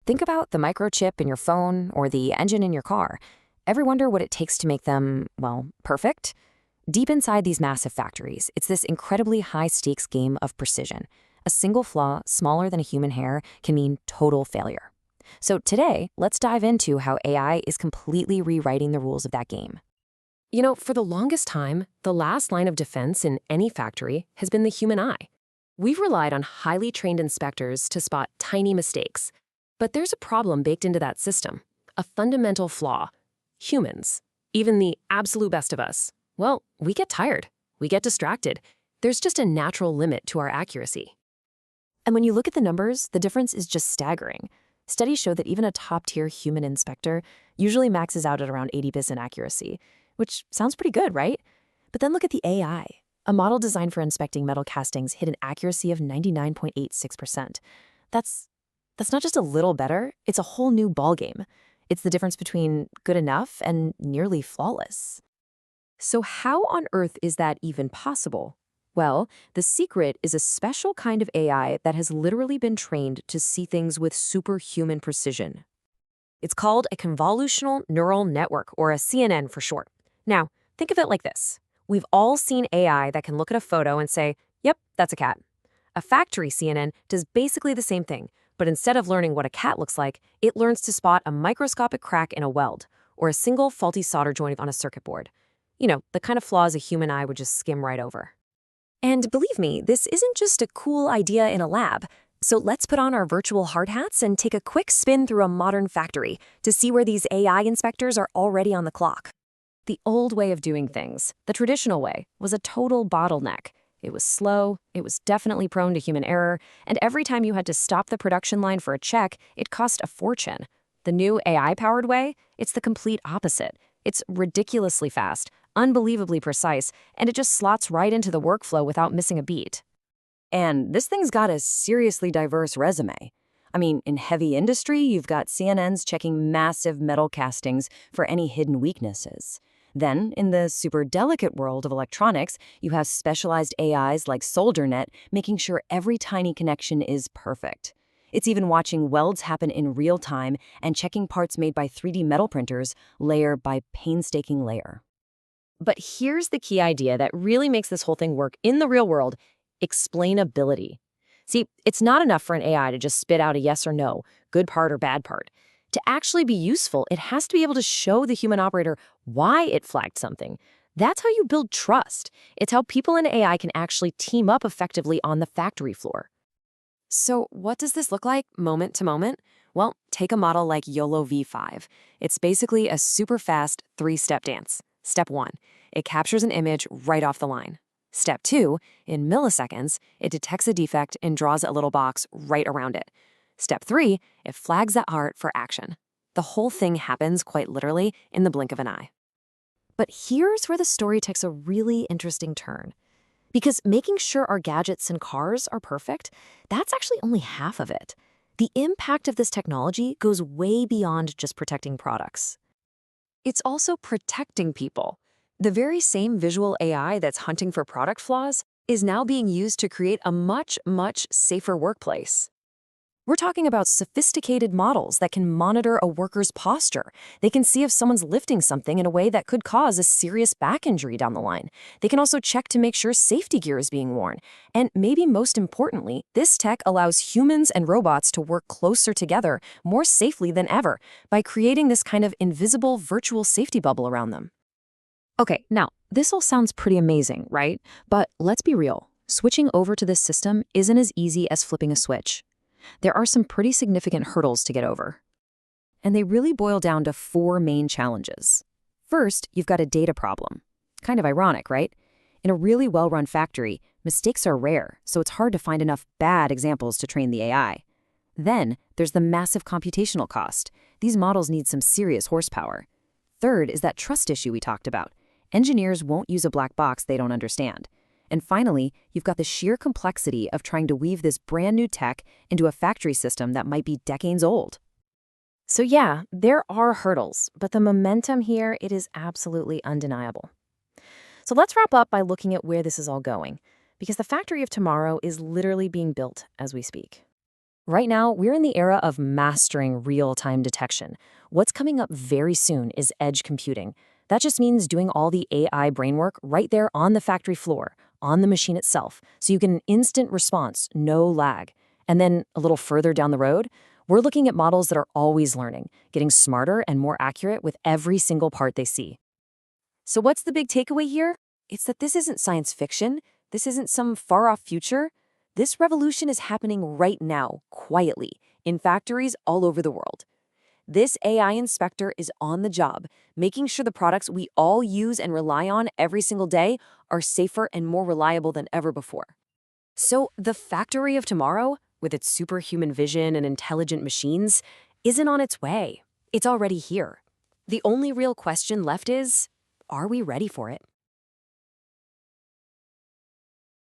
Think about the microchip in your phone or the engine in your car. Ever wonder what it takes to make them, well, perfect? Deep inside these massive factories, it's this incredibly high-stakes game of precision. A single flaw smaller than a human hair can mean total failure. So today, let's dive into how AI is completely rewriting the rules of that game. You know, for the longest time, the last line of defense in any factory has been the human eye. We've relied on highly trained inspectors to spot tiny mistakes. But there's a problem baked into that system, a fundamental flaw. Humans, even the absolute best of us, well, we get tired, we get distracted. There's just a natural limit to our accuracy. And when you look at the numbers, the difference is just staggering. Studies show that even a top-tier human inspector usually maxes out at around 80% accuracy, which sounds pretty good, right? But then look at the AI. A model designed for inspecting metal castings hit an accuracy of 99.86%. That's not just a little better, it's a whole new ballgame. It's the difference between good enough and nearly flawless. So how on earth is that even possible? Well, the secret is a special kind of AI that has literally been trained to see things with superhuman precision. It's called a Convolutional Neural Network, or a CNN for short. Now, think of it like this. We've all seen AI that can look at a photo and say, yep, that's a cat. A factory CNN does basically the same thing, but instead of learning what a cat looks like, it learns to spot a microscopic crack in a weld or a single faulty solder joint on a circuit board. You know, the kind of flaws a human eye would just skim right over. And believe me, this isn't just a cool idea in a lab. So let's put on our virtual hard hats and take a quick spin through a modern factory to see where these AI inspectors are already on the clock. The old way of doing things, the traditional way, was a total bottleneck. It was slow, it was definitely prone to human error, and every time you had to stop the production line for a check, it cost a fortune. The new AI-powered way, it's the complete opposite. It's ridiculously fast, unbelievably precise, and it just slots right into the workflow without missing a beat. And this thing's got a seriously diverse resume. I mean, in heavy industry, you've got CNNs checking massive metal castings for any hidden weaknesses. Then, in the super delicate world of electronics, you have specialized AIs like SolderNet making sure every tiny connection is perfect. It's even watching welds happen in real time and checking parts made by 3D metal printers layer by painstaking layer. But here's the key idea that really makes this whole thing work in the real world: explainability. See, it's not enough for an AI to just spit out a yes or no, good part or bad part. To actually be useful, it has to be able to show the human operator why it flagged something. That's how you build trust. It's how people in AI can actually team up effectively on the factory floor. So what does this look like moment to moment? Well, take a model like YOLOv5. It's basically a super fast 3-step dance. Step 1, it captures an image right off the line. Step 2, in milliseconds, it detects a defect and draws a little box right around it. Step 3, it flags that art for action. The whole thing happens quite literally in the blink of an eye. But here's where the story takes a really interesting turn. Because making sure our gadgets and cars are perfect, that's actually only half of it. The impact of this technology goes way beyond just protecting products. It's also protecting people. The very same visual AI that's hunting for product flaws is now being used to create a much, much safer workplace. We're talking about sophisticated models that can monitor a worker's posture. They can see if someone's lifting something in a way that could cause a serious back injury down the line. They can also check to make sure safety gear is being worn. And maybe most importantly, this tech allows humans and robots to work closer together more safely than ever by creating this kind of invisible virtual safety bubble around them. Okay, now, this all sounds pretty amazing, right? But let's be real. Switching over to this system isn't as easy as flipping a switch. There are some pretty significant hurdles to get over. And they really boil down to 4 main challenges. First, you've got a data problem. Kind of ironic, right? In a really well-run factory, mistakes are rare, so it's hard to find enough bad examples to train the AI. Then, there's the massive computational cost. These models need some serious horsepower. Third is that trust issue we talked about. Engineers won't use a black box they don't understand. And finally, you've got the sheer complexity of trying to weave this brand new tech into a factory system that might be decades old. So yeah, there are hurdles, but the momentum here, it is absolutely undeniable. So let's wrap up by looking at where this is all going, because the factory of tomorrow is literally being built as we speak. Right now, we're in the era of mastering real-time detection. What's coming up very soon is edge computing. That just means doing all the AI brain work right there on the factory floor, on the machine itself, so you get an instant response, no lag. And then a little further down the road, we're looking at models that are always learning, getting smarter and more accurate with every single part they see. So what's the big takeaway here? It's that this isn't science fiction. This isn't some far-off future. This revolution is happening right now, quietly, in factories all over the world. This AI inspector is on the job, making sure the products we all use and rely on every single day are safer and more reliable than ever before. So the factory of tomorrow, with its superhuman vision and intelligent machines, isn't on its way. It's already here. The only real question left is, are we ready for it?